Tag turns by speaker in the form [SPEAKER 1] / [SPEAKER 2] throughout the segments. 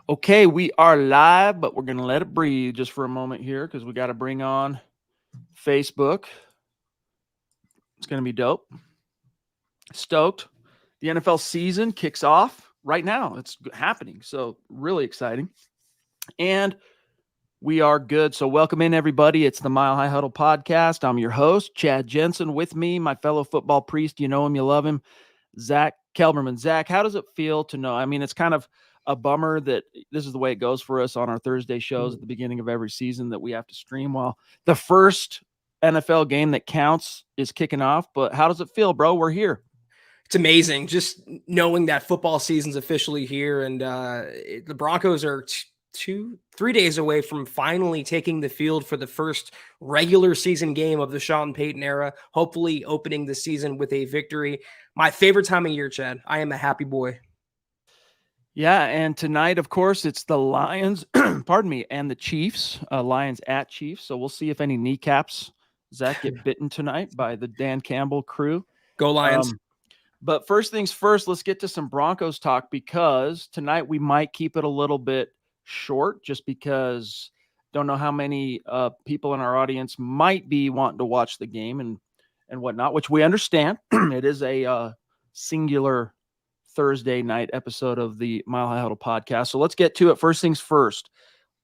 [SPEAKER 1] Okay, we are live, but we're going to let it breathe just for a moment here because we got to bring on Facebook. It's going to be dope. Stoked. The NFL season kicks off right now. It's happening. So, really exciting. And we are good. So, welcome in, everybody. It's the Mile High Huddle podcast. I'm your host, Chad Jensen. With me, my fellow football priest. You know him, you love him, Zack Kelberman. Zack, how does it feel to know? I mean, it's kind of a bummer that this is the way it goes for us on our Thursday shows at the beginning of every season that we have to stream while the first NFL game that counts is kicking off. But how does it feel, bro? We're here.
[SPEAKER 2] It's amazing just knowing that football season's officially here, and the Broncos are 3 days away from finally taking the field for the first regular season game of the Sean Payton era, hopefully opening the season with a victory. My favorite time of year, Chad. I am a happy boy.
[SPEAKER 1] Yeah, and tonight, of course, it's the Lions, pardon me, and the Chiefs, Lions at Chiefs. So we'll see if any kneecaps, Zack, get bitten tonight by the Dan Campbell crew.
[SPEAKER 2] Go Lions.
[SPEAKER 1] But first things first, let's get to some Broncos talk because tonight we might keep it a little bit short just because don't know how many people in our audience might be wanting to watch the game and whatnot, which we understand. It is a singular Thursday night episode of the Mile High Huddle podcast. So let's get to it. First things first.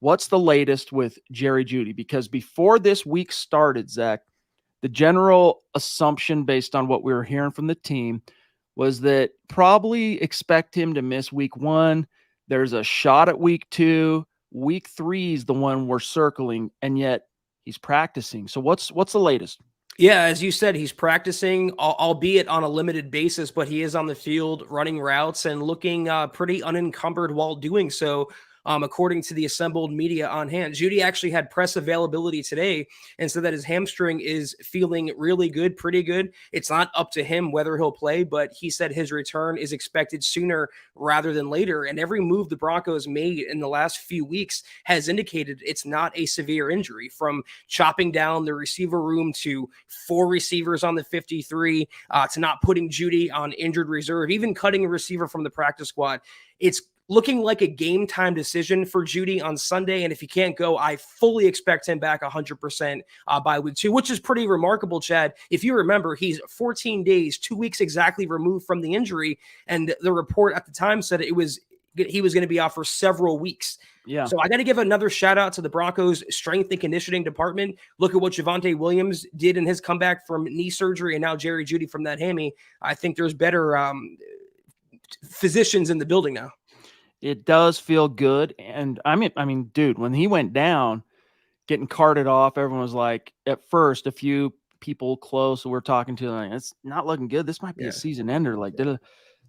[SPEAKER 1] What's the latest with Jeudy? Because before this week started, Zack, the general assumption based on what we were hearing from the team was that probably expect him to miss week 1. There's a shot at week 2. Week 3 is the one we're circling, and yet he's practicing. So what's the latest?
[SPEAKER 2] Yeah, as you said, he's practicing, albeit on a limited basis, but he is on the field running routes and looking pretty unencumbered while doing so. According to the assembled media on hand, Jeudy actually had press availability today and said that his hamstring is feeling really good, pretty good. It's not up to him whether he'll play, but he said his return is expected sooner rather than later. And every move the Broncos made in the last few weeks has indicated it's not a severe injury, from chopping down the receiver room to 4 receivers on the 53 to not putting Jeudy on injured reserve, even cutting a receiver from the practice squad. It's looking like a game time decision for Jeudy on Sunday. And if he can't go, I fully expect him back 100% by week 2, which is pretty remarkable, Chad. If you remember, he's 14 days, 2 weeks exactly removed from the injury. And the report at the time said he was going to be out for several weeks.
[SPEAKER 1] Yeah.
[SPEAKER 2] So I got to give another shout out to the Broncos strength and conditioning department. Look at what Javonte Williams did in his comeback from knee surgery, and now Jeudy from that hammy. I think there's better physicians in the building now.
[SPEAKER 1] It does feel good. And I mean, dude, when he went down, getting carted off, everyone was like, at first, a few people close we're talking to, like, it's not looking good. This might be a season ender. Like,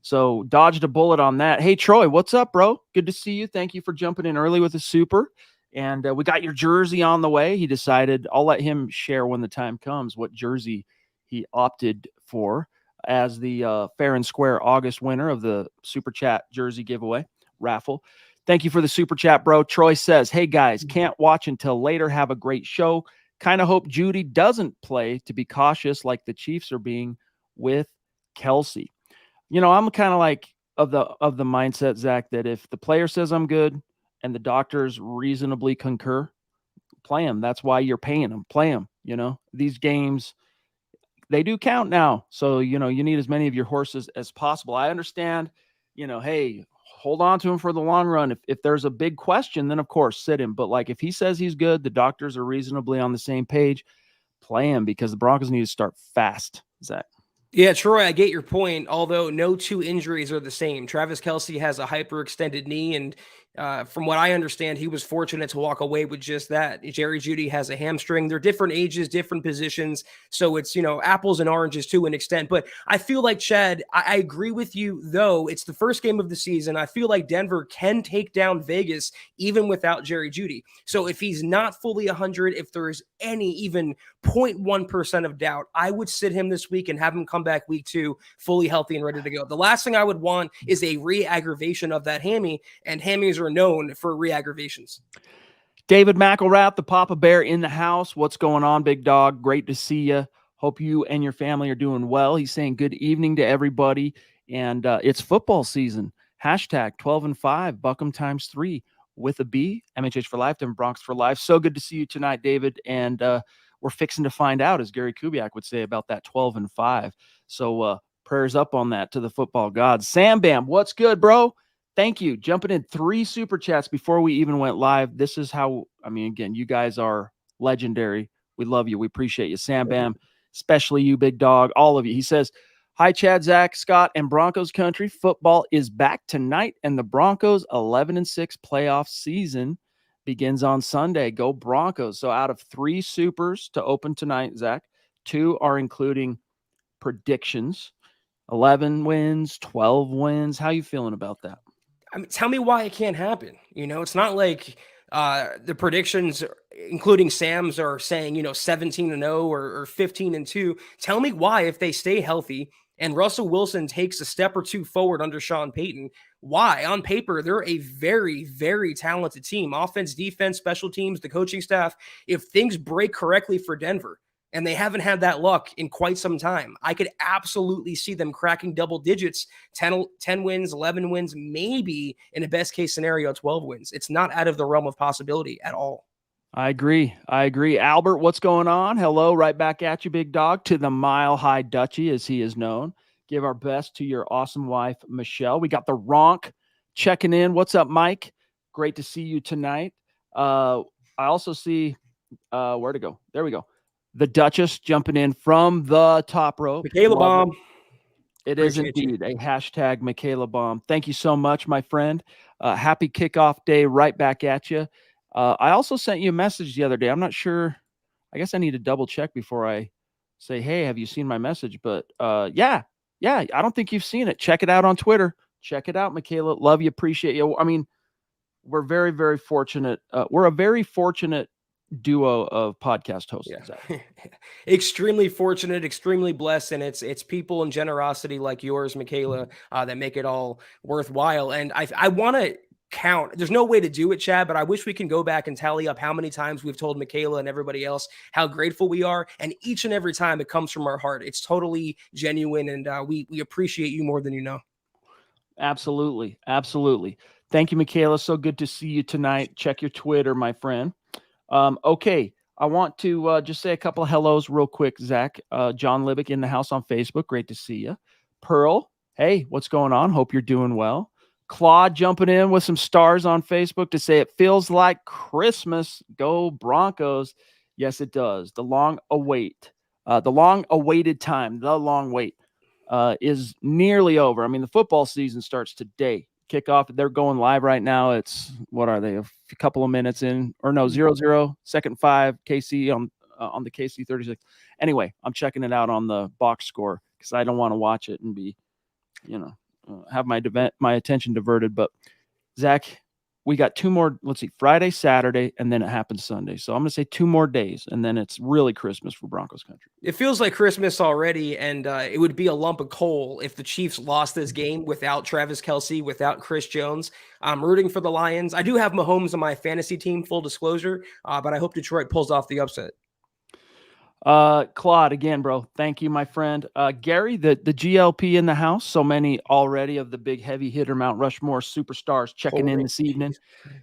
[SPEAKER 1] so dodged a bullet on that. Hey, Troy, what's up, bro? Good to see you. Thank you for jumping in early with the super. And we got your jersey on the way. He decided, I'll let him share when the time comes what jersey he opted for as the fair and square August winner of the Super Chat jersey giveaway. Raffle. Thank you for the super chat, bro. Troy says, hey guys, can't watch until later. Have a great show. Kind of hope Jeudy doesn't play to be cautious like the Chiefs are being with Kelsey. You know, I'm kind of like of the mindset, Zack, that if the player says I'm good and the doctors reasonably concur, play him. That's why you're paying him. Play him. You know, these games, they do count now. So, you know, you need as many of your horses as possible. I understand, you know, hey, hold on to him for the long run. If there's a big question, then of course sit him. But like if he says he's good, the doctors are reasonably on the same page, play him because the Broncos need to start fast, Zack.
[SPEAKER 2] Yeah, Troy, I get your point, although no 2 injuries are the same. Travis Kelce has a hyperextended knee, and from what I understand, he was fortunate to walk away with just that. Jeudy has a hamstring. They're different ages, different positions. So it's, you know, apples and oranges to an extent. But I feel like, Chad, I agree with you, though. It's the first game of the season. I feel like Denver can take down Vegas even without Jeudy. So if he's not fully 100, if there's any even 0.1% of doubt, I would sit him this week and have him come back week 2 fully healthy and ready to go. The last thing I would want is a re-aggravation of that hammy, and hammies are known for re-aggravations.
[SPEAKER 1] David McElrath, the Papa Bear in the house. What's going on, big dog? Great to see you. Hope you and your family are doing well. He's saying good evening to everybody. And it's football season. Hashtag 12-5, Buckham times 3 with a B, MHH for life, and Bronx for life. So good to see you tonight, David. And we're fixing to find out, as Gary Kubiak would say, about that 12-5. So prayers up on that to the football gods. Sam Bam, what's good, bro? Thank you. Jumping in 3 super chats before we even went live. This is how, I mean, again, you guys are legendary. We love you. We appreciate you. Sam Bam, especially you, big dog, all of you. He says, hi, Chad, Zach, Scott, and Broncos country. Football is back tonight, and the Broncos 11-6 playoff season begins on Sunday. Go Broncos. So out of 3 supers to open tonight, Zach, 2 are including predictions. 11 wins, 12 wins. How you feeling about that?
[SPEAKER 2] I mean, tell me why it can't happen. It's not like the predictions, including Sam's, are saying 17-0 or 15-2. Tell me why, if they stay healthy and Russell Wilson takes a step or 2 forward under Sean Payton, why on paper they're a very, very talented team, offense, defense, special teams, the coaching staff. If things break correctly for Denver, and they haven't had that luck in quite some time, I could absolutely see them cracking double digits, 10 wins, 11 wins, maybe in a best case scenario, 12 wins. It's not out of the realm of possibility at all.
[SPEAKER 1] I agree. Albert, what's going on? Hello, right back at you, big dog, to the Mile High Dutchie, as he is known. Give our best to your awesome wife, Michelle. We got the Ronk checking in. What's up, Mike? Great to see you tonight. I also see where to go. There we go. The Duchess jumping in from the top rope.
[SPEAKER 2] Michaela Bomb.
[SPEAKER 1] It is indeed a hashtag Michaela Bomb. Thank you so much, my friend. Happy kickoff day right back at you. I also sent you a message the other day. I'm not sure. I guess I need to double check before I say, hey, have you seen my message? But yeah, I don't think you've seen it. Check it out on Twitter. Check it out, Michaela. Love you. Appreciate you. I mean, we're very, very fortunate. We're a very fortunate duo of podcast hosts.
[SPEAKER 2] Yeah. Extremely fortunate, extremely blessed, and it's people and generosity like yours, Michaela, that make it all worthwhile. And I want to count. There's no way to do it, Chad, but I wish we can go back and tally up how many times we've told Michaela and everybody else how grateful we are, and each and every time it comes from our heart. It's totally genuine, and we appreciate you more than you know.
[SPEAKER 1] Absolutely. Thank you, Michaela. So good to see you tonight. Check your Twitter, my friend. Okay, I want to just say a couple of hellos real quick, Zach. John Libick in the house on Facebook. Great to see you. Pearl, hey, what's going on? Hope you're doing well. Claude jumping in with some stars on Facebook to say it feels like Christmas. Go Broncos. Yes, it does. The long awaited time, the long wait is nearly over. I mean, the football season starts today. Kickoff, they're going live right now. It's, what are they, a couple of minutes in, or no, 0-0, second 5, KC on the KC 36. Anyway, I'm checking it out on the box score because I don't want to watch it and be, have my attention diverted. But Zach, we got 2 more, let's see, Friday, Saturday, and then it happens Sunday. So I'm going to say 2 more days, and then it's really Christmas for Broncos country.
[SPEAKER 2] It feels like Christmas already, and it would be a lump of coal if the Chiefs lost this game without Travis Kelce, without Chris Jones. I'm rooting for the Lions. I do have Mahomes on my fantasy team, full disclosure, but I hope Detroit pulls off the upset.
[SPEAKER 1] Claude, again, bro, thank you, my friend. Gary, the GLP in the house. So many already of the big heavy hitter Mount Rushmore superstars checking in this evening.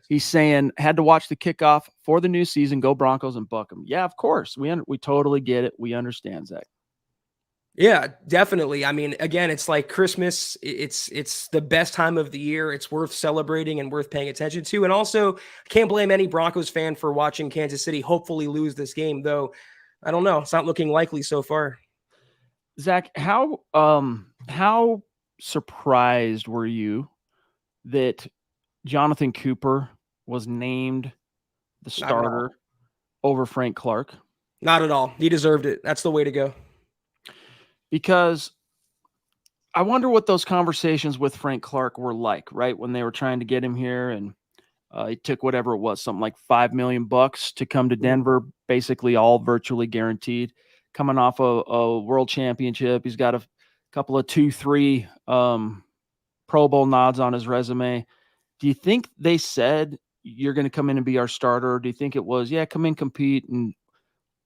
[SPEAKER 1] He's saying, had to watch the kickoff for the new season. Go Broncos and buck them. Yeah, of course. We totally get it. We understand, Zach.
[SPEAKER 2] Yeah, definitely. I mean, again, it's like Christmas. It's the best time of the year. It's worth celebrating and worth paying attention to. And also, I can't blame any Broncos fan for watching Kansas City hopefully lose this game, though. I don't know. It's not looking likely so far.
[SPEAKER 1] Zach, how surprised were you that Jonathan Cooper was named the starter over Frank Clark?
[SPEAKER 2] Not at all. He deserved it. That's the way to go.
[SPEAKER 1] Because I wonder what those conversations with Frank Clark were like, right? When they were trying to get him here, and it took whatever it was, something like $5 million to come to Denver, basically all virtually guaranteed. Coming off a world championship, he's got a couple of 2-3 Pro Bowl nods on his resume. Do you think they said you're going to come in and be our starter? Or do you think it was, yeah, come in, compete, and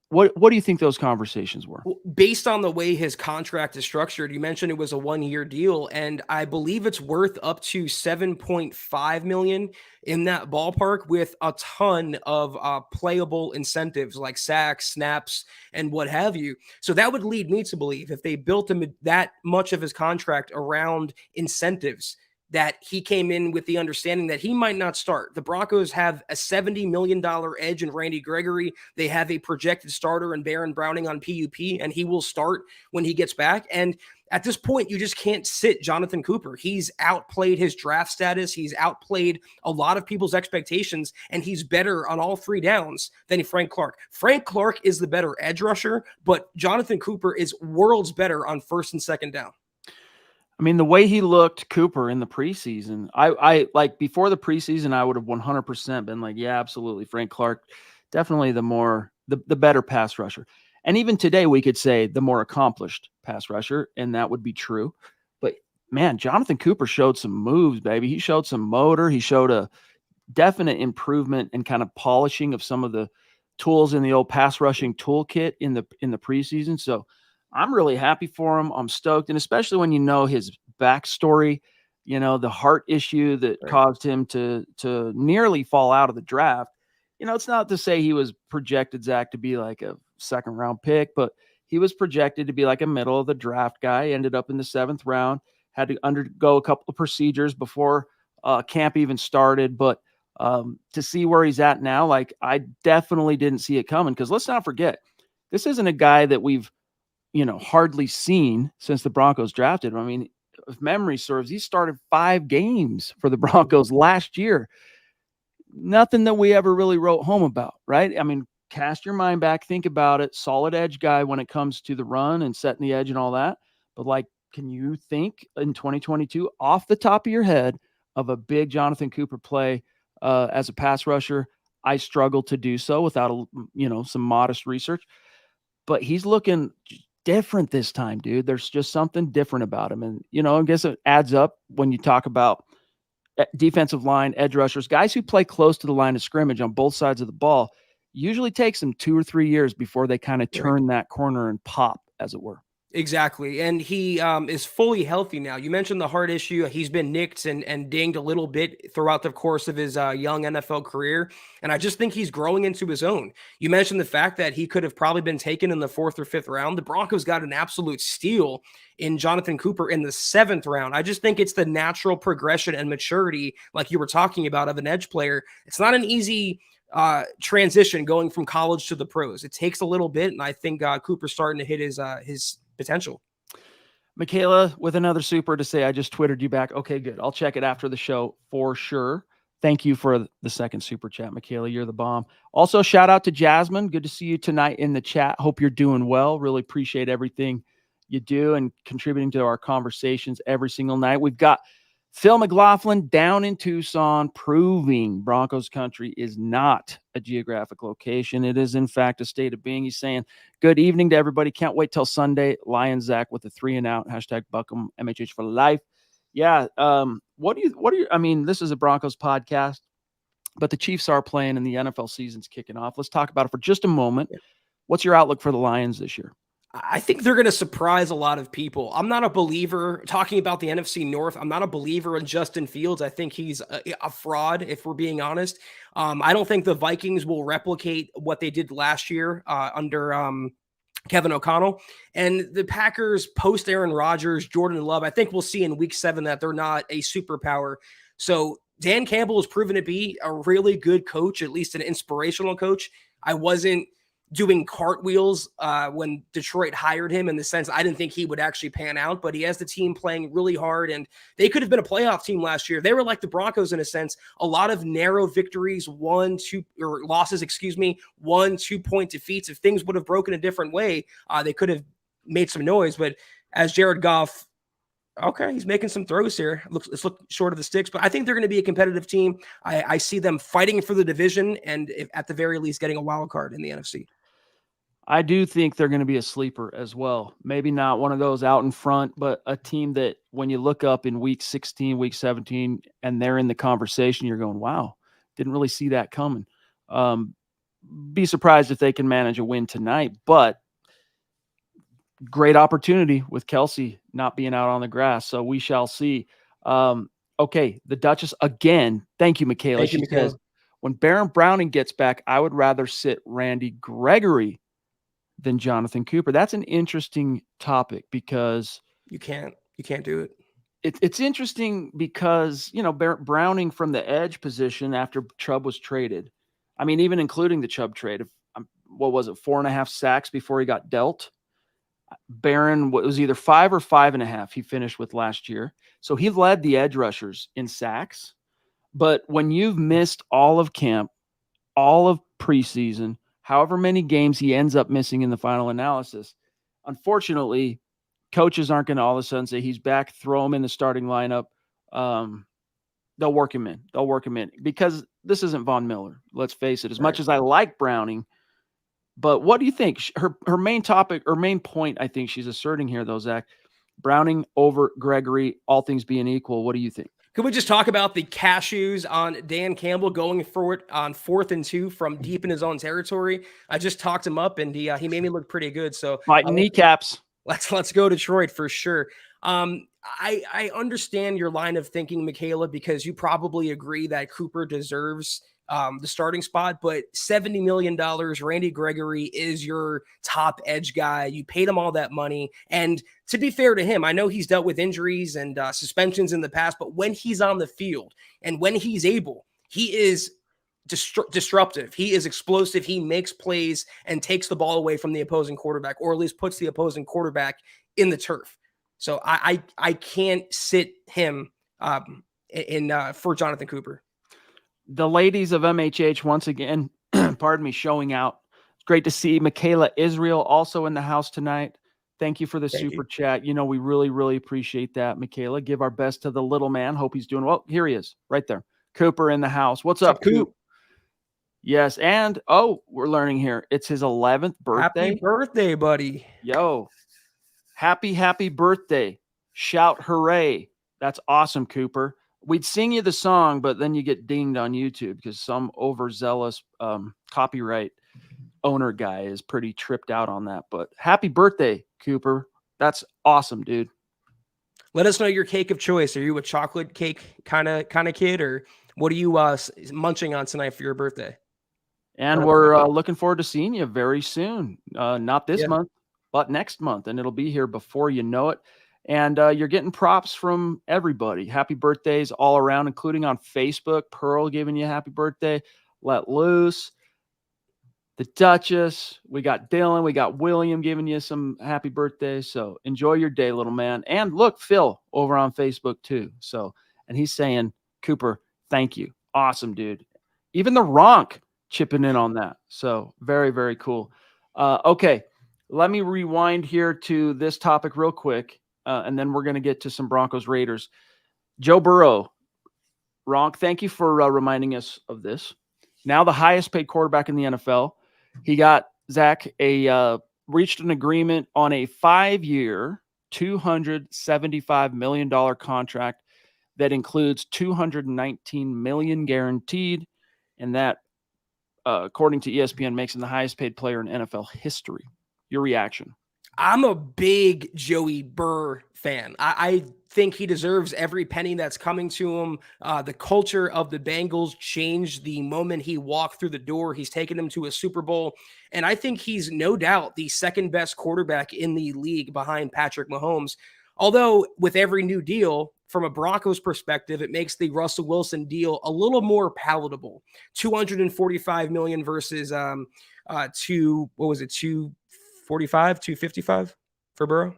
[SPEAKER 1] What do you think those conversations were?
[SPEAKER 2] Based on the way his contract is structured, you mentioned it was a 1-year deal, and I believe it's worth up to 7.5 million in that ballpark, with a ton of playable incentives like sacks, snaps, and what have you. So that would lead me to believe, if they built him that much of his contract around incentives, that he came in with the understanding that he might not start. The Broncos have a $70 million edge in Randy Gregory. They have a projected starter in Baron Browning on PUP, and he will start when he gets back. And at this point, you just can't sit Jonathan Cooper. He's outplayed his draft status. He's outplayed a lot of people's expectations, and he's better on all 3 downs than Frank Clark. Frank Clark is the better edge rusher, but Jonathan Cooper is worlds better on 1st and 2nd down.
[SPEAKER 1] I mean, the way he looked, Cooper, in the preseason, I like, before the preseason, I would have 100% been like, yeah, absolutely. Frank Clark, definitely the better pass rusher. And even today, we could say the more accomplished pass rusher, and that would be true. But man, Jonathan Cooper showed some moves, baby. He showed some motor. He showed a definite improvement and kind of polishing of some of the tools in the old pass rushing toolkit in the preseason. So I'm really happy for him. I'm stoked. And especially when you know his backstory, you know, the heart issue that caused him to nearly fall out of the draft. You know, it's not to say he was projected, Zach, to be like a 2nd round pick, but he was projected to be like a middle of the draft guy. Ended up in the 7th round, had to undergo a couple of procedures before camp even started. But to see where he's at now, like, I definitely didn't see it coming, because let's not forget, this isn't a guy that we've, hardly seen since the Broncos drafted him. I mean, if memory serves, he started 5 games for the Broncos last year. Nothing that we ever really wrote home about, right? I mean, cast your mind back, think about it. Solid edge guy when it comes to the run and setting the edge and all that. But like, can you think in 2022 off the top of your head of a big Jonathan Cooper play as a pass rusher? I struggle to do so without some modest research. But he's looking different this time, dude. There's just something different about him. And, I guess it adds up when you talk about defensive line, edge rushers, guys who play close to the line of scrimmage on both sides of the ball. Usually takes them 2 or 3 years before they kind of turn that corner and pop, as it were.
[SPEAKER 2] Exactly. And he is fully healthy now. You mentioned the heart issue. He's been nicked and dinged a little bit throughout the course of his young NFL career. And I just think he's growing into his own. You mentioned the fact that he could have probably been taken in the 4th or 5th round. The Broncos got an absolute steal in Jonathan Cooper in the 7th round. I just think it's the natural progression and maturity, like you were talking about, of an edge player. It's not an easy transition going from college to the pros. It takes a little bit. And I think Cooper's starting to hit his potential.
[SPEAKER 1] Michaela with another super to say, I just Twittered you back. Okay, good. I'll check it after the show for sure. Thank you for the 2nd super chat, Michaela. You're the bomb. Also, shout out to Jasmine. Good to see you tonight in the chat. Hope you're doing well. Really appreciate everything you do and contributing to our conversations every single night. We've got Phil McLaughlin down in Tucson, proving Broncos country is not a geographic location. It is, in fact, a state of being. He's saying, good evening to everybody. Can't wait till Sunday. Lion Zach with a 3 and out. # Buckham, MHH for life. Yeah. What do you, I mean, this is a Broncos podcast, but the Chiefs are playing and the NFL season's kicking off. Let's talk about it for just a moment. What's your outlook for the Lions this year?
[SPEAKER 2] I think they're going to surprise a lot of people. I'm not a believer, talking about the NFC North, I'm not a believer in Justin Fields. I think he's a fraud, if we're being honest. I don't think the Vikings will replicate what they did last year under Kevin O'Connell. And the Packers, post Aaron Rodgers, Jordan Love, I think we'll see in week 7 that they're not a superpower. So Dan Campbell has proven to be a really good coach, at least an inspirational coach. I wasn't doing cartwheels when Detroit hired him, in the sense I didn't think he would actually pan out, but he has the team playing really hard, and they could have been a playoff team last year. They were like the Broncos in a sense, a lot of narrow victories, 1, 2 point defeats. If things would have broken a different way, they could have made some noise. But as Jared Goff, okay, he's making some throws here. Let's look short of the sticks, but I think they're going to be a competitive team. I see them fighting for the division, and at the very least getting a wild card in the NFC.
[SPEAKER 1] I do think they're going to be a sleeper as well. Maybe not one of those out in front, but a team that when you look up in week 16, week 17, and they're in the conversation, you're going, wow, didn't really see that coming. be surprised if they can manage a win tonight, but great opportunity with Kelsey not being out on the grass. So we shall see. Okay, the Duchess again. Thank you, Michaela.
[SPEAKER 2] Thank you,
[SPEAKER 1] She
[SPEAKER 2] Michaela.
[SPEAKER 1] says, when Baron Browning gets back, I would rather sit Randy Gregory than Jonathan Cooper. That's an interesting topic because
[SPEAKER 2] you can't do it.
[SPEAKER 1] It's interesting because, Browning from the edge position after Chubb was traded. I mean, even including the Chubb trade, what was it, 4.5 sacks before he got dealt? Barron was either 5 or 5.5 he finished with last year. So he led the edge rushers in sacks. But when you've missed all of camp, all of preseason, however many games he ends up missing in the final analysis, unfortunately, coaches aren't going to all of a sudden say he's back, throw him in the starting lineup. They'll work him in. They'll work him in because this isn't Von Miller. Let's face it. As much as I like Browning, but what do you think? Her main topic or main point, I think she's asserting here, though, Zach, Browning over Gregory, all things being equal. What do you think?
[SPEAKER 2] Could we just talk about the cashews on Dan Campbell going for it on 4th and 2 from deep in his own territory? I just talked him up, and he made me look pretty good. So
[SPEAKER 1] kneecaps.
[SPEAKER 2] Let's go Detroit for sure. I understand your line of thinking, Michaela, because you probably agree that Cooper deserves the starting spot, but $70 million, Randy Gregory is your top edge guy. You paid him all that money. And to be fair to him, I know he's dealt with injuries and suspensions in the past, but when he's on the field and when he's able, he is disruptive. He is explosive. He makes plays and takes the ball away from the opposing quarterback, or at least puts the opposing quarterback in the turf. So I can't sit him for Jonathan Cooper.
[SPEAKER 1] The ladies of MHH once again, pardon me, showing out. It's great to see Michaela Israel also in the house tonight. Thank you for the super chat. We really, really appreciate that, Michaela. Give our best to the little man. Hope he's doing well. Here he is, right there. Cooper in the house. What's up, Coop? Yes, and we're learning here. It's his 11th birthday.
[SPEAKER 2] Happy birthday, buddy.
[SPEAKER 1] Yo, happy birthday. Shout hooray. That's awesome, Cooper. We'd sing you the song, but then you get dinged on YouTube because some overzealous copyright owner guy is pretty tripped out on that. But happy birthday, Cooper. That's awesome, dude.
[SPEAKER 2] Let us know your cake of choice. Are you a chocolate cake kind of kid, or what are you munching on tonight for your birthday?
[SPEAKER 1] And we're looking forward to seeing you very soon. Not this month, but next month. And it'll be here before you know it. And you're getting props from everybody. Happy birthdays all around, including on Facebook. Pearl giving you a happy birthday. Let Loose. The Duchess. We got Dylan. We got William giving you some happy birthdays. So enjoy your day, little man. And look, Phil over on Facebook too. So, and he's saying, Cooper, thank you. Awesome, dude. Even the Ronk chipping in on that. So very, very cool. Okay. Let me rewind here to this topic real quick. And then we're going to get to some Broncos-Raiders. Joe Burrow. Ronk, thank you for reminding us of this. Now the highest paid quarterback in the NFL. He got, Zach, reached an agreement on a 5-year, $275 million contract that includes $219 million guaranteed. And that, according to ESPN, makes him the highest paid player in NFL history. Your reaction?
[SPEAKER 2] I'm a big Joey Burr fan. I think he deserves every penny that's coming to him. The culture of the Bengals changed the moment he walked through the door. He's taken them to a Super Bowl. And I think he's no doubt the second best quarterback in the league behind Patrick Mahomes. Although with every new deal, from a Broncos perspective, it makes the Russel Wilson deal a little more palatable. $245 million versus $255 for Burrow?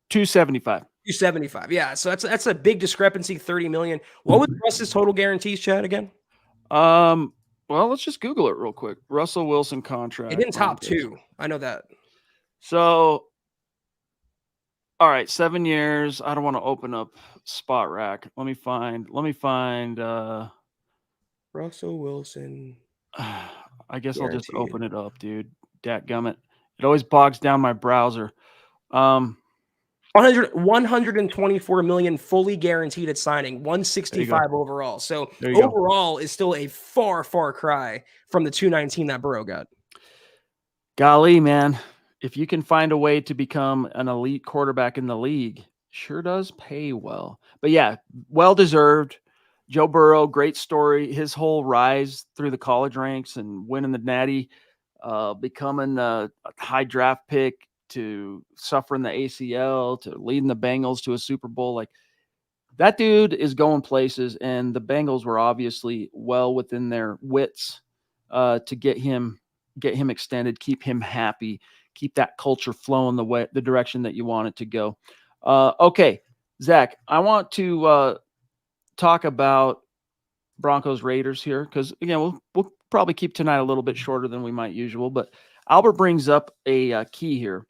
[SPEAKER 1] 275.
[SPEAKER 2] 275. Yeah. So that's a big discrepancy, 30 million. What was Russ's total guarantees, Chad, again?
[SPEAKER 1] Well, let's just Google it real quick. Russell Wilson contract.
[SPEAKER 2] It didn't top 2. I know that.
[SPEAKER 1] So, all right, 7 years. I don't want to open up Spot Rack. Let me find
[SPEAKER 2] Russell Wilson.
[SPEAKER 1] I guess I'll just open it up, dude. Dadgummit. It always bogs down my browser.
[SPEAKER 2] 124 million fully guaranteed at signing, 165 overall. So overall is still a far cry from the 219 that Burrow got.
[SPEAKER 1] Golly, man, if you can find a way to become an elite quarterback in the league, sure does pay well. But yeah, well deserved. Joe Burrow, great story. His whole rise through the college ranks and winning the Natty, becoming a high draft pick, to suffering the ACL, to leading the Bengals to a Super Bowl. Like, that dude is going places, and the Bengals were obviously well within their wits to get him extended, keep him happy, keep that culture flowing the direction that you want it to go. Okay, Zach, I want to talk about Broncos-Raiders here, because again, we'll probably keep tonight a little bit shorter than we might usual. But Albert brings up a key here.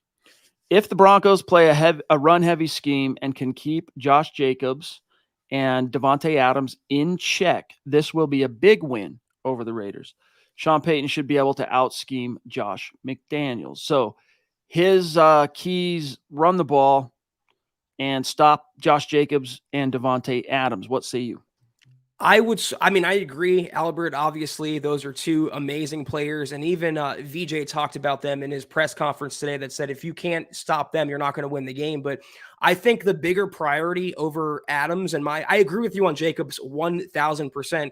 [SPEAKER 1] If the Broncos play a run-heavy scheme and can keep Josh Jacobs and Davante Adams in check, this will be a big win over the Raiders. Sean Payton should be able to out-scheme Josh McDaniels. So his keys: run the ball and stop Josh Jacobs and Davante Adams. What say you?
[SPEAKER 2] I agree, Albert. Obviously, those are two amazing players. And even VJ talked about them in his press conference today that said, if you can't stop them, you're not going to win the game. But I think the bigger priority over Adams I agree with you on Jacobs 1000%.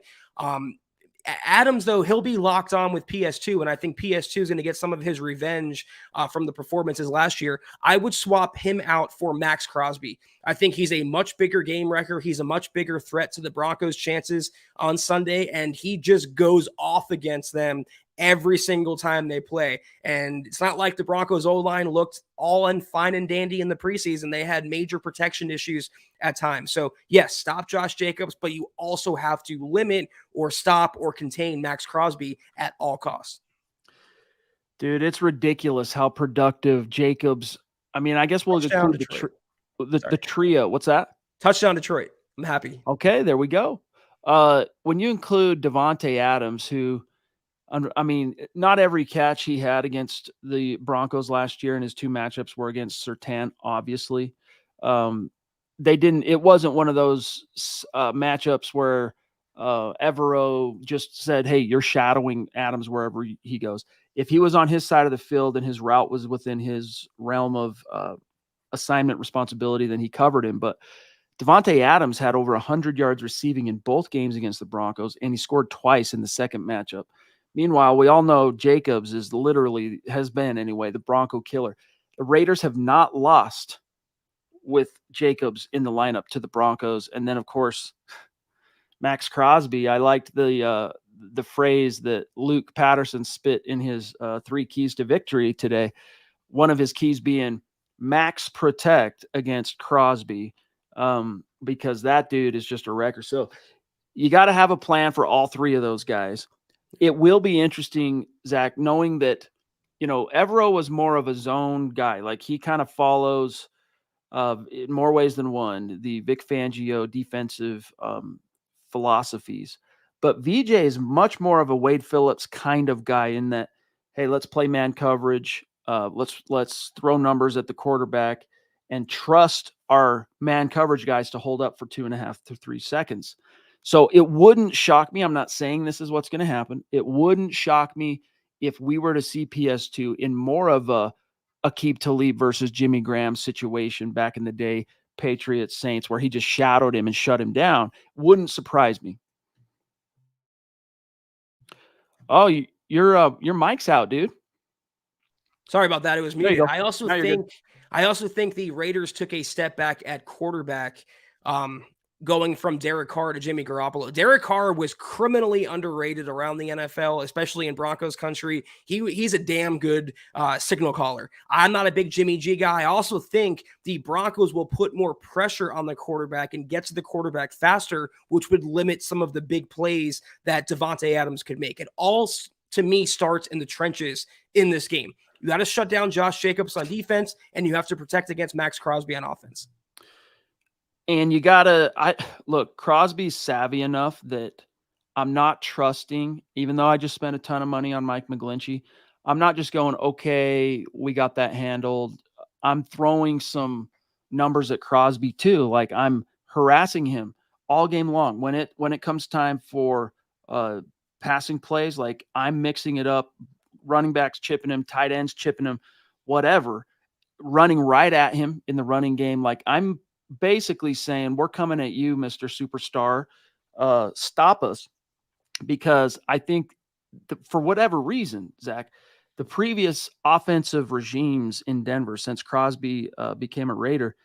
[SPEAKER 2] Adams, though, he'll be locked on with PS2, and I think PS2 is going to get some of his revenge from the performances last year. I would swap him out for Max Crosby. I think he's a much bigger game wrecker. He's a much bigger threat to the Broncos' chances on Sunday, and he just goes off against them every single time they play. And it's not like the Broncos O-line looked all fine and dandy in the preseason. They had major protection issues at times. So yes, stop Josh Jacobs, but you also have to limit or stop or contain Max Crosby at all costs.
[SPEAKER 1] Dude, it's ridiculous how productive Jacobs. I mean, I guess we'll include the trio. What's that?
[SPEAKER 2] Touchdown Detroit. I'm happy.
[SPEAKER 1] Okay, there we go. When you include Davante Adams, who, I mean, not every catch he had against the Broncos last year, and his two matchups were against Surtain, obviously. It wasn't one of those matchups where Evero just said, hey, you're shadowing Adams wherever he goes. If he was on his side of the field and his route was within his realm of assignment responsibility, then he covered him. But Davante Adams had over 100 yards receiving in both games against the Broncos, and he scored twice in the second matchup. Meanwhile, we all know Jacobs has been anyway, the Bronco killer. The Raiders have not lost with Jacobs in the lineup to the Broncos. And then, of course, Max Crosby. I liked the phrase that Luke Patterson spit in his 3 keys to victory today. One of his keys being max protect against Crosby, because that dude is just a wrecker. So you got to have a plan for all 3 of those guys. It will be interesting, Zach, knowing that, Evero was more of a zone guy. Like, he kind of follows in more ways than one the Vic Fangio defensive philosophies. But VJ is much more of a Wade Phillips kind of guy in that, hey, let's play man coverage. Let's throw numbers at the quarterback and trust our man coverage guys to hold up for 2.5 to 3 seconds. So it wouldn't shock me. I'm not saying this is what's going to happen. It wouldn't shock me if we were to see PS2 in more of a Aqib Talib versus Jimmy Graham situation back in the day, Patriots Saints, where he just shadowed him and shut him down. Wouldn't surprise me. Oh, your mic's out, dude.
[SPEAKER 2] Sorry about that. It was muted. I also think the Raiders took a step back at quarterback, going from Derek Carr to Jimmy Garoppolo. Derek Carr was criminally underrated around the NFL, especially in Broncos country. He's a damn good signal caller. I'm not a big Jimmy G guy. I also think the Broncos will put more pressure on the quarterback and get to the quarterback faster, which would limit some of the big plays that Davante Adams could make. It all, to me, starts in the trenches in this game. You got to shut down Josh Jacobs on defense, and you have to protect against Max Crosby on offense.
[SPEAKER 1] And you gotta, look, Crosby's savvy enough that I'm not trusting, even though I just spent a ton of money on Mike McGlinchey, I'm not just going, okay, we got that handled. I'm throwing some numbers at Crosby too. Like I'm harassing him all game long. When it comes time for passing plays, like I'm mixing it up, running backs chipping him, tight ends chipping him, whatever, running right at him in the running game. Like I'm basically saying, we're coming at you, Mr. Superstar. Stop us. Because I think for whatever reason, Zach, the previous offensive regimes in Denver since Crosby became a Raider,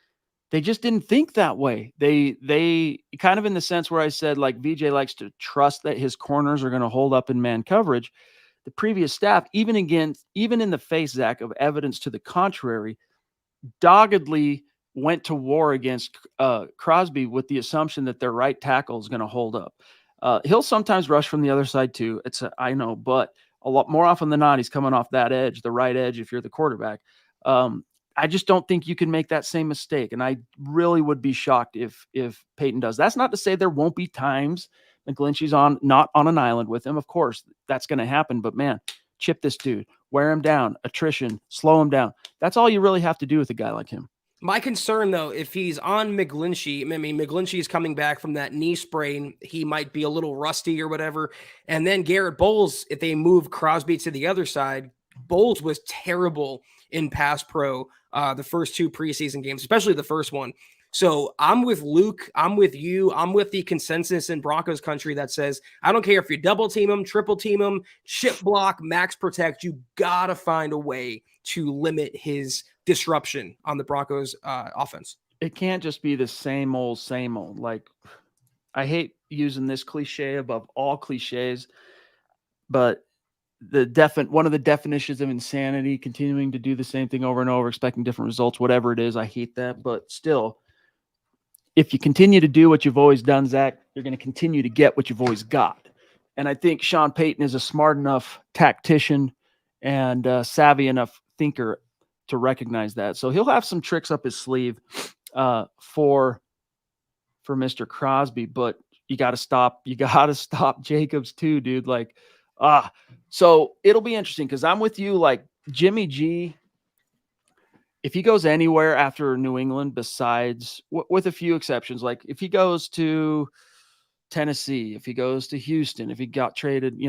[SPEAKER 1] they just didn't think that way. They kind of in the sense where I said, like, VJ likes to trust that his corners are going to hold up in man coverage. The previous staff, even in the face, Zach, of evidence to the contrary, doggedly went to war against Crosby with the assumption that their right tackle is going to hold up. He'll sometimes rush from the other side too. I know, but a lot more often than not, he's coming off that edge, the right edge, if you're the quarterback. I just don't think you can make that same mistake. And I really would be shocked if Payton does. That's not to say there won't be times McGlinchey's not on an island with him. Of course, that's going to happen. But man, chip this dude, wear him down, attrition, slow him down. That's all you really have to do with a guy like him.
[SPEAKER 2] My concern, though, if he's on McGlinchey, I mean, McGlinchey is coming back from that knee sprain. He might be a little rusty or whatever. And then Garrett Bowles, if they move Crosby to the other side, Bowles was terrible in pass pro the first 2 preseason games, especially the first one. So I'm with Luke. I'm with you. I'm with the consensus in Broncos country that says, I don't care if you double team him, triple team him, chip block, max protect. You got to find a way to limit his disruption on the Broncos offense.
[SPEAKER 1] It can't just be the same old, same old. Like, I hate using this cliche above all cliches, but one of the definitions of insanity, continuing to do the same thing over and over, expecting different results, whatever it is, I hate that. But still, if you continue to do what you've always done, Zach, you're going to continue to get what you've always got. And I think Sean Payton is a smart enough tactician and savvy enough thinker to recognize that. So he'll have some tricks up his sleeve for Mr. Crosby, but you got to stop Jacobs too, dude. Like, so it'll be interesting because I'm with you. Like Jimmy G, if he goes anywhere after New England, besides with a few exceptions, like if he goes to Tennessee, if he goes to Houston, if he got traded,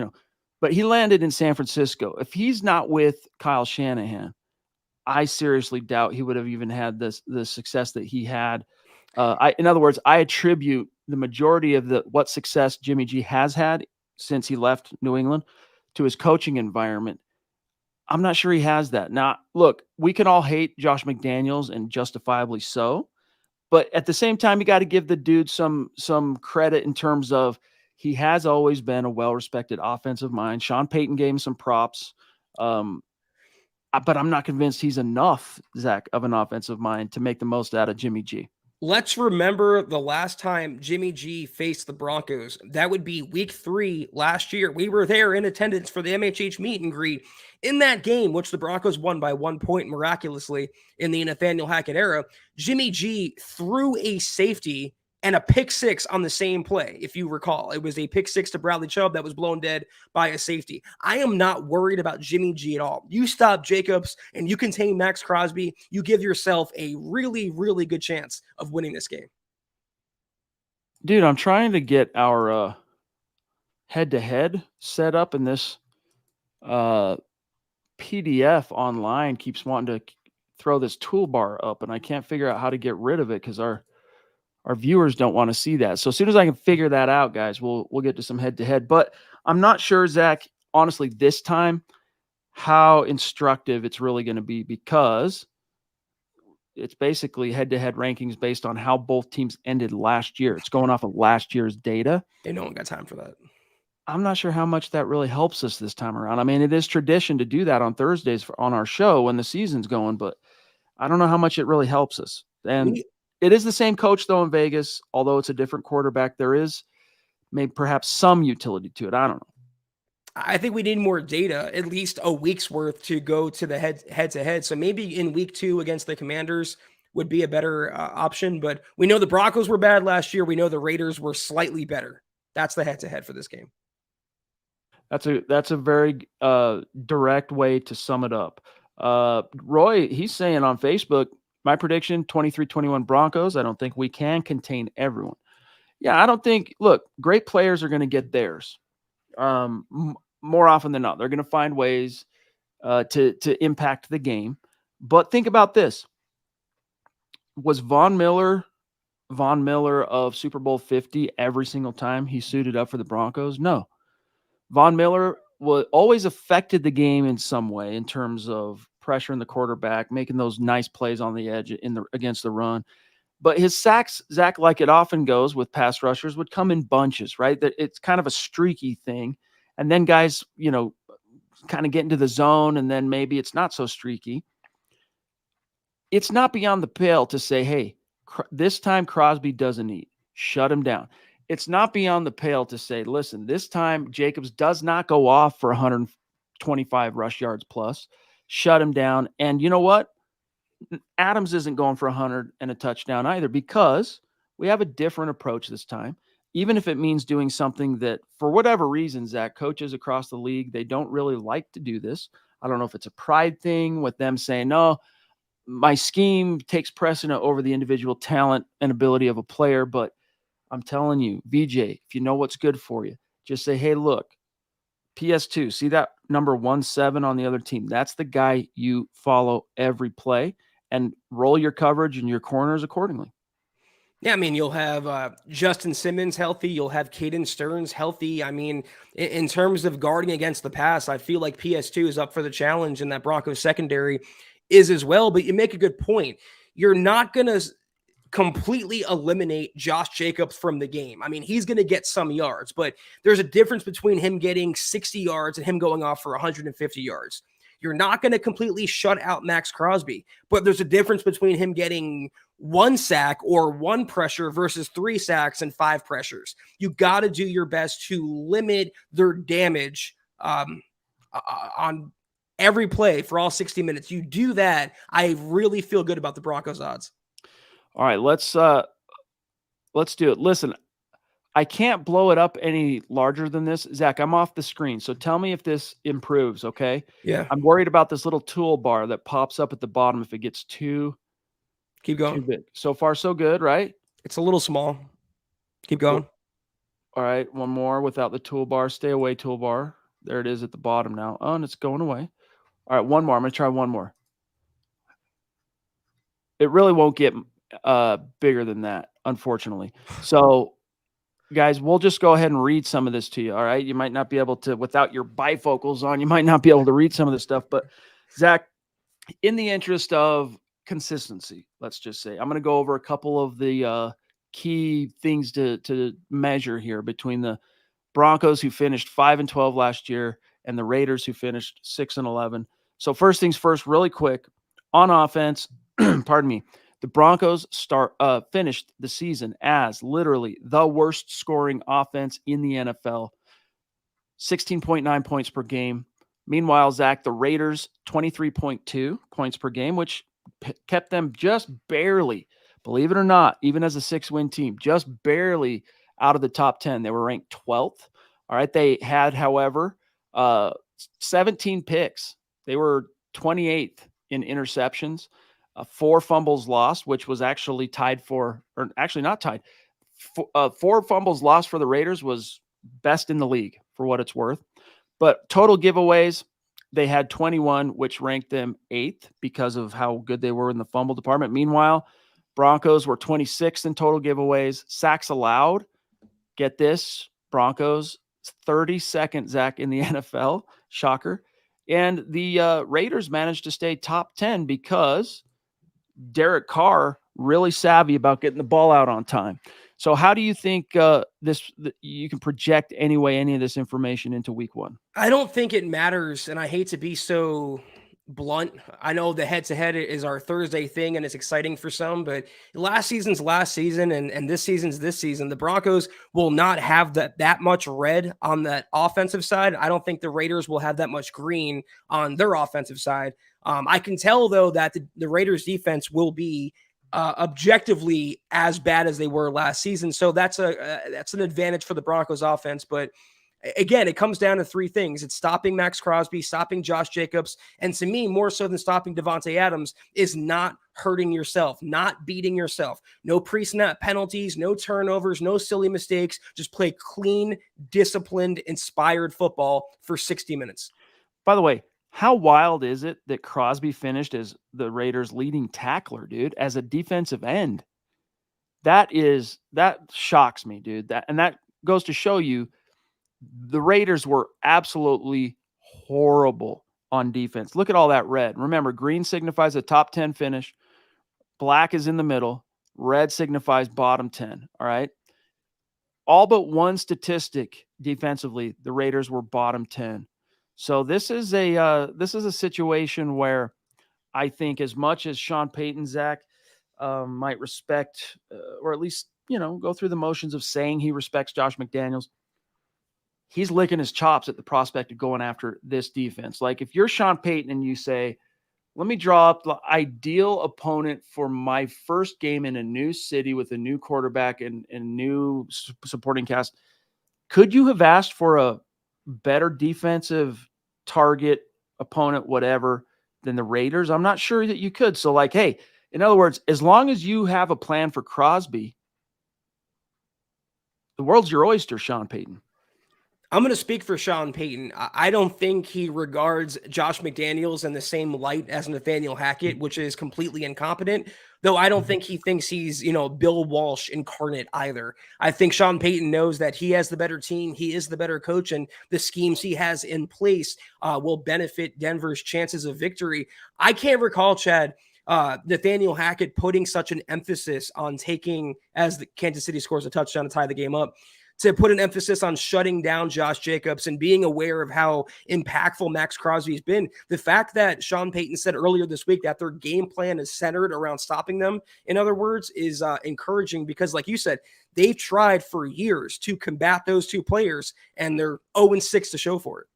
[SPEAKER 1] but he landed in San Francisco. If he's not with Kyle Shanahan, I seriously doubt he would have even had the success that he had. In other words, I attribute the majority of what success Jimmy G has had since he left New England to his coaching environment. I'm not sure he has that. Now, look, we can all hate Josh McDaniels, and justifiably so. But at the same time, you got to give the dude some credit in terms of he has always been a well-respected offensive mind. Sean Payton gave him some props. But I'm not convinced he's enough, Zach, of an offensive mind to make the most out of Jimmy G.
[SPEAKER 2] Let's remember the last time Jimmy G faced the Broncos. That would be week 3 last year. We were there in attendance for the MHH meet and greet. In that game, which the Broncos won by 1 point miraculously in the Nathaniel Hackett era, Jimmy G threw a safety and a pick 6 on the same play. If you recall, it was a pick 6 to Bradley Chubb that was blown dead by a safety. I am not worried about Jimmy G at all. You stop Jacobs and you contain Max Crosby, you give yourself a really, really good chance of winning this game.
[SPEAKER 1] Dude, I'm trying to get our head-to-head set up, and this PDF online keeps wanting to throw this toolbar up, and I can't figure out how to get rid of it because our viewers don't want to see that. So as soon as I can figure that out, guys, we'll get to some head-to-head. But I'm not sure, Zach, honestly, this time, how instructive it's really going to be, because it's basically head-to-head rankings based on how both teams ended last year. It's going off of last year's data.
[SPEAKER 2] And no one got time for that.
[SPEAKER 1] I'm not sure how much that really helps us this time around. I mean, it is tradition to do that on Thursdays on our show when the season's going, but I don't know how much it really helps us. And it is the same coach, though, in Vegas, although it's a different quarterback. There is maybe perhaps some utility to it. I don't know.
[SPEAKER 2] I think we need more data, at least a week's worth, to go to the head-to-head. So maybe in week 2 against the Commanders would be a better option. But we know the Broncos were bad last year. We know the Raiders were slightly better. That's the head-to-head for this game.
[SPEAKER 1] That's a very direct way to sum it up. Roy, he's saying on Facebook, my prediction, 23-21 Broncos. I don't think we can contain everyone. Yeah, I don't think, look, great players are going to get theirs more often than not. They're going to find ways to impact the game. But think about this. Was Von Miller of Super Bowl 50 every single time he suited up for the Broncos? No. Von Miller always affected the game in some way in terms of pressuring the quarterback, making those nice plays on the edge against the run. But his sacks, Zach, like it often goes with pass rushers, would come in bunches, right? That it's kind of a streaky thing. And then guys, kind of get into the zone, and then maybe it's not so streaky. It's not beyond the pale to say, hey, this time Crosby doesn't eat. Shut him down. It's not beyond the pale to say, listen, this time Jacobs does not go off for 125 rush yards plus. Shut him down. And you know what? Adams isn't going for 100 and a touchdown either, because we have a different approach this time, even if it means doing something that, for whatever reason, Zach, coaches across the league, they don't really like to do this. I don't know if it's a pride thing with them saying, no, my scheme takes precedent over the individual talent and ability of a player. But I'm telling you, VJ, if you know what's good for you, just say, hey, look, PS2, see that number 17 on the other team? That's the guy you follow every play, and roll your coverage and your corners accordingly.
[SPEAKER 2] Yeah, I mean, you'll have Justin Simmons healthy. You'll have Caden Stearns healthy. I mean, in terms of guarding against the pass, I feel like PS2 is up for the challenge, and that Broncos secondary is as well. But you make a good point. You're not going to completely eliminate Josh Jacobs from the game. I mean, he's going to get some yards, but there's a difference between him getting 60 yards and him going off for 150 yards. You're not going to completely shut out Max Crosby, but there's a difference between him getting 1 sack or 1 pressure versus 3 sacks and 5 pressures. You got to do your best to limit their damage on every play for all 60 minutes. You do that, I really feel good about the Broncos odds.
[SPEAKER 1] All right, let's do it. Listen, I can't blow it up any larger than this. Zach, I'm off the screen, so tell me if this improves, okay?
[SPEAKER 2] Yeah.
[SPEAKER 1] I'm worried about this little toolbar that pops up at the bottom if it gets too big. So far, so good, right?
[SPEAKER 2] It's a little small. Keep going.
[SPEAKER 1] All right, one more without the toolbar. Stay away, toolbar. There it is at the bottom now. Oh, and it's going away. All right, one more. I'm going to try one more. It really won't get bigger than that, unfortunately. So, guys, we'll just go ahead and read some of this to you, all right? You might not be able to, without your bifocals on, you might not be able to read some of this stuff. But, Zach, in the interest of consistency, let's just say, I'm going to go over a couple of the key things to measure here between the Broncos, who finished 5-12 last year, and the Raiders, who finished 6-11. So first things first, really quick, on offense, pardon me, the Broncos finished the season as literally the worst scoring offense in the NFL, 16.9 points per game. Meanwhile, Zach, the Raiders, 23.2 points per game, which kept them just barely, believe it or not, even as a 6-win team, just barely out of the top 10. They were ranked 12th. All right. They had, however, 17 picks. They were 28th in interceptions, 4 fumbles lost, which was actually tied for, or actually not tied. 4 fumbles lost for the Raiders was best in the league for what it's worth. But total giveaways, they had 21, which ranked them 8th because of how good they were in the fumble department. Meanwhile, Broncos were 26th in total giveaways. Sacks allowed, get this, Broncos 32nd, Zach, in the NFL. Shocker. And the Raiders managed to stay top 10 because Derek Carr really savvy about getting the ball out on time. So how do you think you can project any of this information into week 1?
[SPEAKER 2] I don't think it matters, and I hate to be so blunt. I know the head-to-head is our Thursday thing, and it's exciting for some, but last season's last season, and this season's this season. The Broncos will not have that much red on that offensive side. I don't think the Raiders will have that much green on their offensive side. I can tell, though, that the Raiders' defense will be objectively as bad as they were last season. So that's an advantage for the Broncos offense. But Again, it comes down to three things. It's stopping Max Crosby, stopping Josh Jacobs, and to me, more so than stopping Devontae Adams, is not hurting yourself, not beating yourself. No pre-snap penalties, no turnovers, no silly mistakes. Just play clean, disciplined, inspired football for 60 minutes.
[SPEAKER 1] By the way, how wild is it that Crosby finished as the Raiders' leading tackler, dude, as a defensive end? That shocks me, dude. That goes to show you the Raiders were absolutely horrible on defense. Look at all that red. Remember, green signifies a top 10 finish. Black is in the middle. Red signifies bottom 10. All right. All but one statistic defensively, the Raiders were bottom 10. So this is a situation where I think as much as Sean Payton, Zach, might respect, or at least, go through the motions of saying he respects Josh McDaniels, he's licking his chops at the prospect of going after this defense. Like if you're Sean Payton and you say, let me draw up the ideal opponent for my first game in a new city with a new quarterback and new supporting cast, could you have asked for a better defensive target opponent, whatever, than the Raiders? I'm not sure that you could. So like, hey, in other words, as long as you have a plan for Crosby, the world's your oyster, Sean Payton.
[SPEAKER 2] I'm going to speak for Sean Payton. I don't think he regards Josh McDaniels in the same light as Nathaniel Hackett, which is completely incompetent, though I don't think he thinks he's, Bill Walsh incarnate either. I think Sean Payton knows that he has the better team. He is the better coach, and the schemes he has in place will benefit Denver's chances of victory. I can't recall, Chad, Nathaniel Hackett putting such an emphasis on taking, as the Kansas City scores a touchdown to tie the game up, to put an emphasis on shutting down Josh Jacobs and being aware of how impactful Max Crosby's been. The fact that Sean Payton said earlier this week that their game plan is centered around stopping them, in other words, is encouraging because, like you said, they've tried for years to combat those two players, and they're 0-6 to show for it.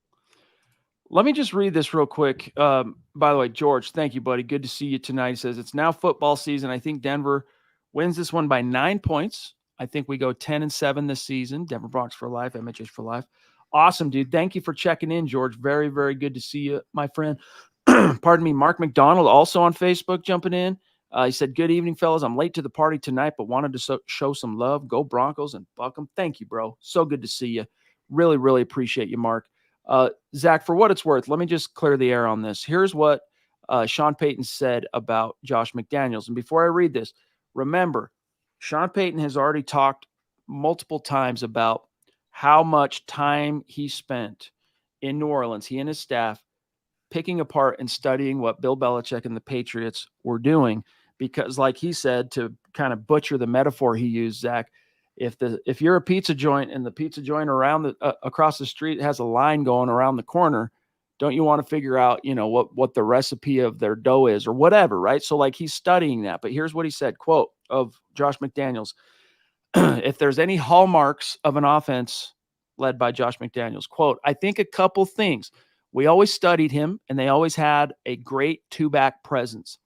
[SPEAKER 1] Let me just read this real quick. By the way, George, thank you, buddy. Good to see you tonight. He says, it's now football season. I think Denver wins this one by 9 points. I think we go 10-7 this season. Denver Broncos for life, MHH for life. Awesome, dude. Thank you for checking in, George. Very, very good to see you, my friend. Pardon me. Mark McDonald also on Facebook jumping in. He said, good evening, fellas. I'm late to the party tonight, but wanted to show some love. Go Broncos and buck them. Thank you, bro. So good to see you. Really, really appreciate you, Mark. Zach, for what it's worth, let me just clear the air on this. Here's what Sean Payton said about Josh McDaniels. And before I read this, remember, Sean Payton has already talked multiple times about how much time he spent in New Orleans, he and his staff, picking apart and studying what Bill Belichick and the Patriots were doing. Because like he said, to kind of butcher the metaphor he used, Zach, if you're a pizza joint and the pizza joint around across the street has a line going around the corner, don't you want to figure out, what the recipe of their dough is or whatever, right? So like he's studying that. But here's what he said, quote of Josh McDaniels. If there's any hallmarks of an offense led by Josh McDaniels, quote, I think a couple things. We always studied him and they always had a great two-back presence.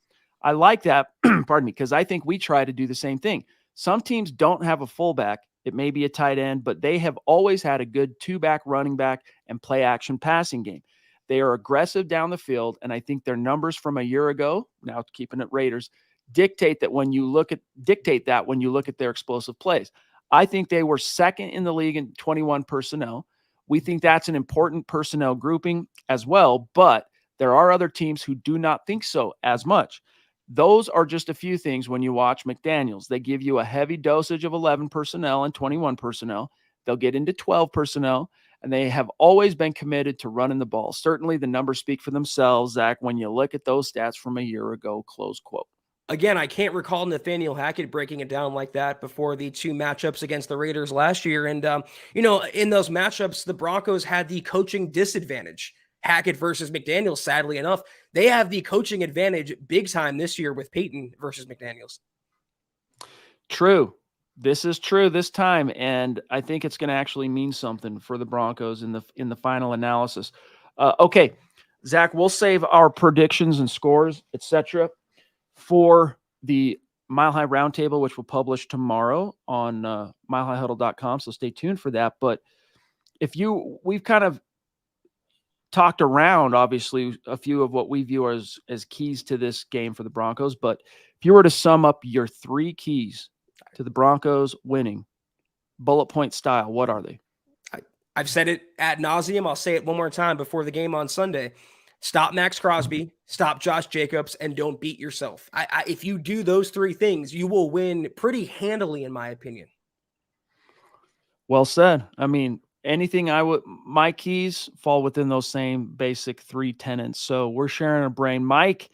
[SPEAKER 1] I like that, pardon me, because I think we try to do the same thing. Some teams don't have a fullback. It may be a tight end, but they have always had a good two-back running back and play action passing game. They are aggressive down the field, and I think their numbers from a year ago, now keeping it Raiders, dictate that when you look at their explosive plays. I think they were second in the league in 21 personnel. We think that's an important personnel grouping as well, but there are other teams who do not think so as much. Those are just a few things when you watch McDaniels. They give you a heavy dosage of 11 personnel and 21 personnel. They'll get into 12 personnel, and they have always been committed to running the ball. Certainly the numbers speak for themselves, Zach, when you look at those stats from a year ago, close quote.
[SPEAKER 2] Again, I can't recall Nathaniel Hackett breaking it down like that before the two matchups against the Raiders last year. And, in those matchups, the Broncos had the coaching disadvantage. Hackett versus McDaniels, sadly enough, they have the coaching advantage big time this year with Payton versus McDaniels.
[SPEAKER 1] True. This is true this time, and I think it's going to actually mean something for the Broncos in the final analysis. Okay, Zach, we'll save our predictions and scores, etc., for the Mile High Roundtable, which will publish tomorrow on milehighhuddle.com. So stay tuned for that. But we've kind of talked around, obviously, a few of what we view as keys to this game for the Broncos. But if you were to sum up your 3 keys to the Broncos winning, bullet point style, what are they?
[SPEAKER 2] I've said it ad nauseum. I'll say it one more time before the game on Sunday. Stop Max Crosby, stop Josh Jacobs, and don't beat yourself. If you do those 3 things, you will win pretty handily, in my opinion.
[SPEAKER 1] Well said. I mean, my keys fall within those same basic 3 tenets. So we're sharing a brain. Mike,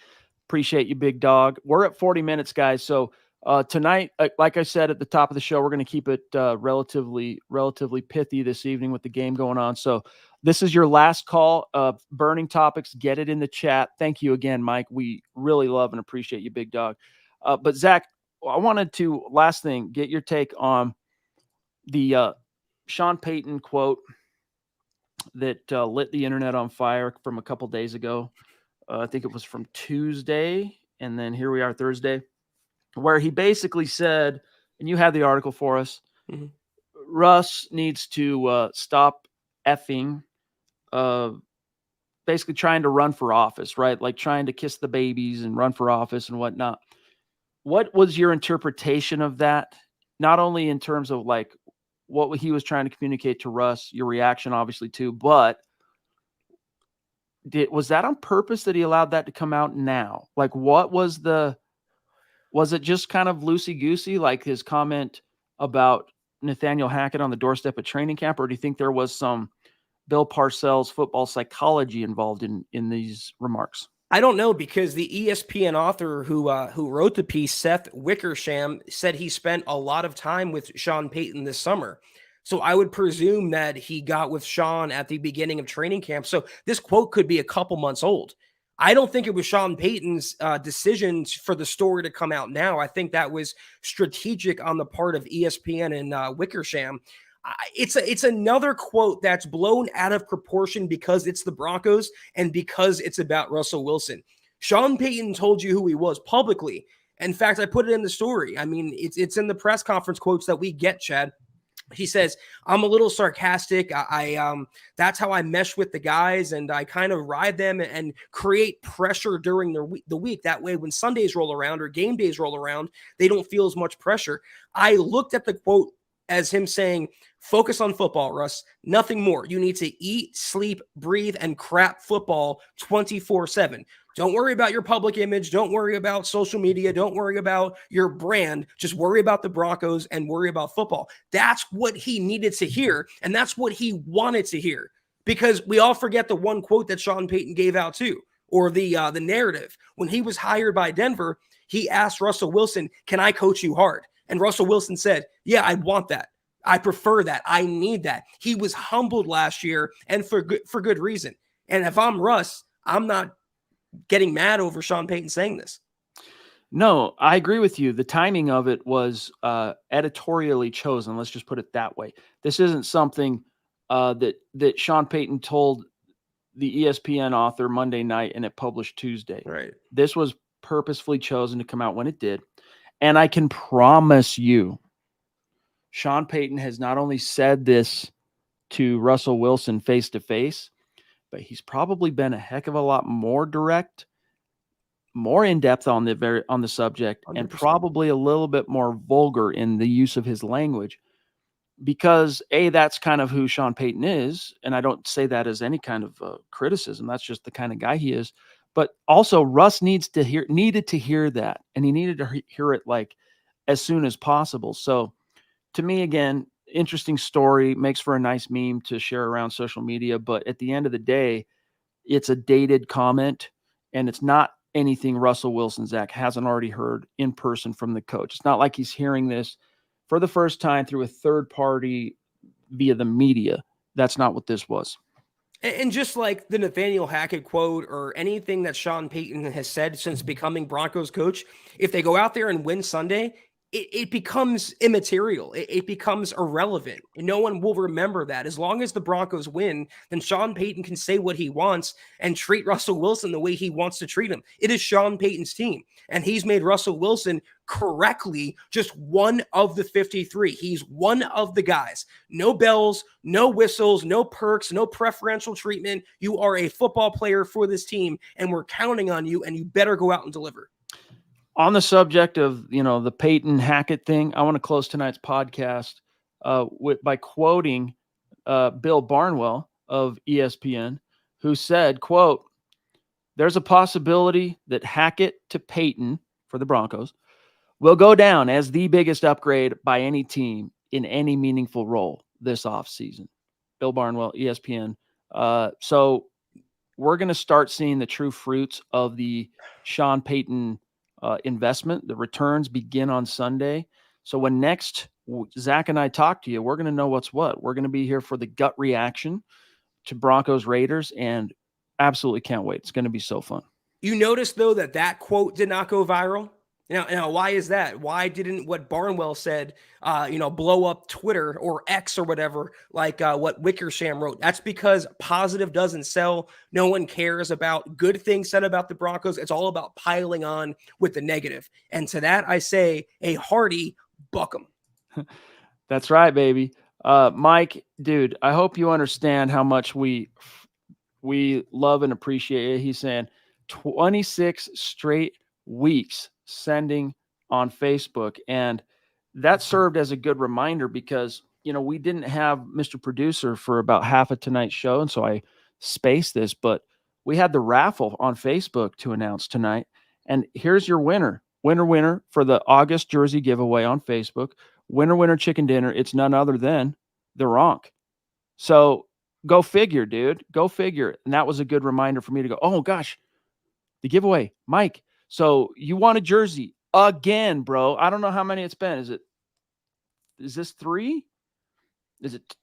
[SPEAKER 1] appreciate you, big dog. We're at 40 minutes, guys. So tonight, like I said at the top of the show, we're going to keep it relatively pithy this evening with the game going on. So this is your last call. Burning topics, get it in the chat. Thank you again, Mike. We really love and appreciate you, big dog. But Zach, I wanted to, last thing, get your take on the Sean Payton quote that lit the internet on fire from a couple days ago. I think it was from Tuesday, and then here we are Thursday, where he basically said, and you have the article for us, Russ needs to stop effing, basically trying to run for office, right? Like trying to kiss the babies and run for office and whatnot. What was your interpretation of that? Not only in terms of like what he was trying to communicate to Russ, your reaction obviously too, but was that on purpose that he allowed that to come out now? Like was it just kind of loosey-goosey, like his comment about Nathaniel Hackett on the doorstep at training camp, or do you think there was some Bill Parcells football psychology involved in these remarks?
[SPEAKER 2] I don't know, because the ESPN author who wrote the piece, Seth Wickersham, said he spent a lot of time with Sean Payton this summer. So I would presume that he got with Sean at the beginning of training camp. So this quote could be a couple months old. I don't think it was Sean Payton's decision for the story to come out now. I think that was strategic on the part of ESPN and Wickersham. It's another quote that's blown out of proportion because it's the Broncos and because it's about Russell Wilson. Sean Payton told you who he was publicly. In fact, I put it in the story. I mean, it's in the press conference quotes that we get, Chad. He says, I'm a little sarcastic. That's how I mesh with the guys, and I kind of ride them and create pressure during the week. That way, when Sundays roll around or game days roll around, they don't feel as much pressure. I looked at the quote as him saying, focus on football, Russ. Nothing more. You need to eat, sleep, breathe, and crap football 24/7. Don't worry about your public image. Don't worry about social media. Don't worry about your brand. Just worry about the Broncos and worry about football. That's what he needed to hear, and that's what he wanted to hear, because we all forget the one quote that Sean Payton gave out too, or the narrative. When he was hired by Denver, he asked Russell Wilson, can I coach you hard? And Russell Wilson said, yeah, I want that. I prefer that. I need that. He was humbled last year, and for good reason. And if I'm Russ, I'm not getting mad over Sean Payton saying this.
[SPEAKER 1] No, I agree with you. The timing of it was editorially chosen. Let's just put it that way. This isn't something that Sean Payton told the ESPN author Monday night and it published Tuesday.
[SPEAKER 2] Right.
[SPEAKER 1] This was purposefully chosen to come out when it did. And I can promise you, Sean Payton has not only said this to Russell Wilson face to face, but he's probably been a heck of a lot more direct, more in depth on the subject, 100%. And probably a little bit more vulgar in the use of his language, because that's kind of who Sean Payton is. And I don't say that as any kind of criticism. That's just the kind of guy he is. But also Russ needed to hear that, and he needed to hear it like as soon as possible. So to me, again, interesting story, makes for a nice meme to share around social media. But at the end of the day, it's a dated comment, and it's not anything Russell Wilson, Zach, hasn't already heard in person from the coach. It's not like he's hearing this for the first time through a third party via the media. That's not what this was.
[SPEAKER 2] And just like the Nathaniel Hackett quote or anything that Sean Payton has said since becoming Broncos coach, if they go out there and win Sunday, it becomes immaterial. It becomes irrelevant. And no one will remember that. As long as the Broncos win, then Sean Payton can say what he wants and treat Russell Wilson the way he wants to treat him. It is Sean Payton's team, and he's made Russell Wilson correctly just one of the 53. He's one of the guys. No bells, no whistles, no perks, no preferential treatment. You are a football player for this team, and we're counting on you, and you better go out and deliver.
[SPEAKER 1] On the subject of, the Payton Hackett thing, I want to close tonight's podcast by quoting Bill Barnwell of ESPN, who said, quote, "There's a possibility that Hackett to Payton for the Broncos will go down as the biggest upgrade by any team in any meaningful role this offseason." Bill Barnwell, ESPN. So we're going to start seeing the true fruits of the Sean Payton investment. The returns begin on Sunday. So when next Zach and I talk to you, we're going to know what's what. We're going to be here for the gut reaction to Broncos-Raiders, and absolutely can't wait. It's going to be so fun.
[SPEAKER 2] You notice, though, that quote did not go viral? Now, why is that? Why didn't what Barnwell said, blow up Twitter or X or whatever, like what Wickersham wrote? That's because positive doesn't sell. No one cares about good things said about the Broncos. It's all about piling on with the negative. And to that, I say a hearty buck 'em.
[SPEAKER 1] That's right, baby. Mike, dude, I hope you understand how much we love and appreciate it. He's saying 26 straight weeks sending on Facebook. And that served as a good reminder because, we didn't have Mr. Producer for about half of tonight's show. And so I spaced this, but we had the raffle on Facebook to announce tonight. And here's your winner. Winner for the August jersey giveaway on Facebook. Winner chicken dinner. It's none other than the Ronk. So go figure, dude. Go figure. And that was a good reminder for me to go, oh gosh, the giveaway, Mike. So you want a jersey again, bro. I don't know how many it's been. Is this 3? Is it?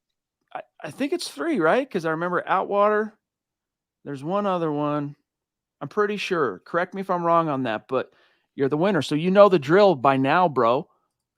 [SPEAKER 1] I think it's 3, right? Because I remember Outwater. There's one other one. I'm pretty sure. Correct me if I'm wrong on that, but you're the winner. So you know the drill by now, bro.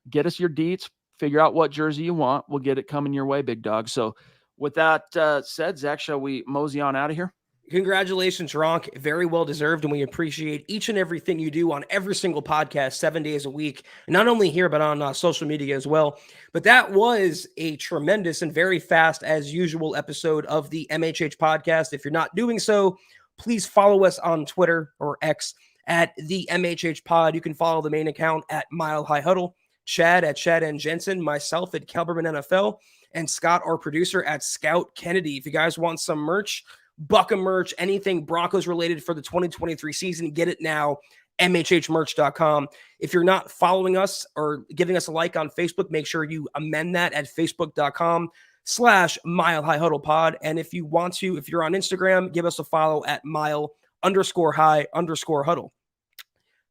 [SPEAKER 1] Get us your deets. Figure out what jersey you want. We'll get it coming your way, big dog. So with that said, Zach, shall we mosey on out of here?
[SPEAKER 2] Congratulations, Ronk. Very well deserved, and we appreciate each and everything you do on every single podcast, 7 days a week, not only here, but on social media as well. But that was a tremendous and very fast, as usual, episode of the MHH podcast. If you're not doing so, please follow us on Twitter or X at the MHH pod. You can follow the main account at Mile High Huddle, Chad at Chad and Jensen, myself at Kelberman NFL, and Scott, our producer, at Scout Kennedy. If you guys want some merch, Buckham merch, anything Broncos related for the 2023 season, get it now, mhhmerch.com. If you're not following us or giving us a like on Facebook, make sure you amend that at facebook.com/Mile High Huddle Pod. And if you want to, if you're on Instagram, give us a follow at mile_high_huddle.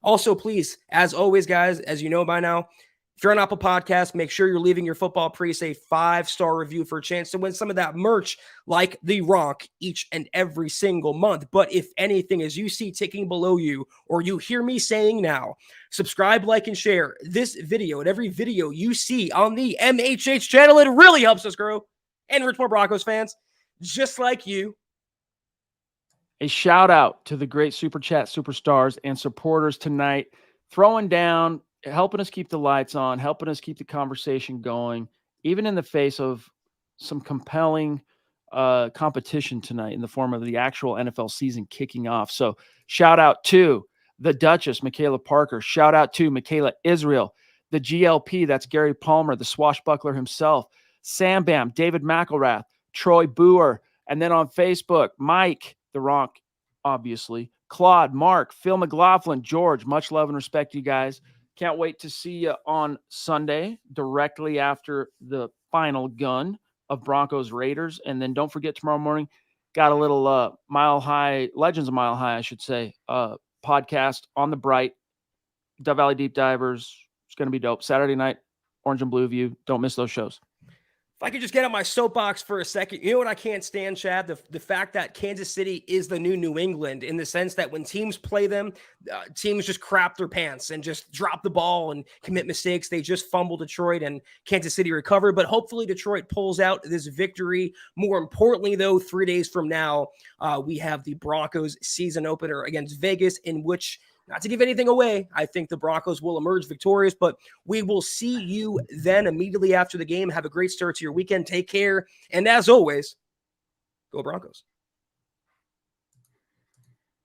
[SPEAKER 2] Also, please, as always, guys, as you know by now, if you're on Apple Podcasts, make sure you're leaving your football priest a 5-star review for a chance to win some of that merch like the Ronk each and every single month. But if anything, as you see ticking below you, or you hear me saying now, subscribe, like, and share this video and every video you see on the MHH channel. It really helps us grow and reach more Broncos fans just like you.
[SPEAKER 1] A shout out to the great Super Chat superstars and supporters tonight, throwing down, helping us keep the lights on, helping us keep the conversation going, even in the face of some compelling competition tonight in the form of the actual NFL season kicking off. So shout out to the Duchess, Michaela Parker. Shout out to Michaela Israel, the GLP, that's Gary Palmer, the swashbuckler himself, Sam Bam, David McElrath, Troy Boer, and then on Facebook, Mike, the Ronk, obviously, Claude, Mark, Phil McLaughlin, George. Much love and respect, you guys. Can't wait to see you on Sunday, directly after the final gun of Broncos-Raiders. And then don't forget, tomorrow morning, got a little Mile High, Legends of Mile High, I should say, podcast on the Bright, Dove Valley Deep Divers. It's going to be dope. Saturday night, Orange and Blue View. Don't miss those shows.
[SPEAKER 2] If I could just get on my soapbox for a second, you know what I can't stand, Chad? The fact that Kansas City is the new England, in the sense that when teams play them, teams just crap their pants and just drop the ball and commit mistakes. They just fumble Detroit, and Kansas City recovered. But hopefully Detroit pulls out this victory. More importantly, though, 3 days from now, we have the Broncos season opener against Vegas, in which, not to give anything away, I think the Broncos will emerge victorious, but we will see you then immediately after the game. Have a great start to your weekend. Take care. And as always, go Broncos.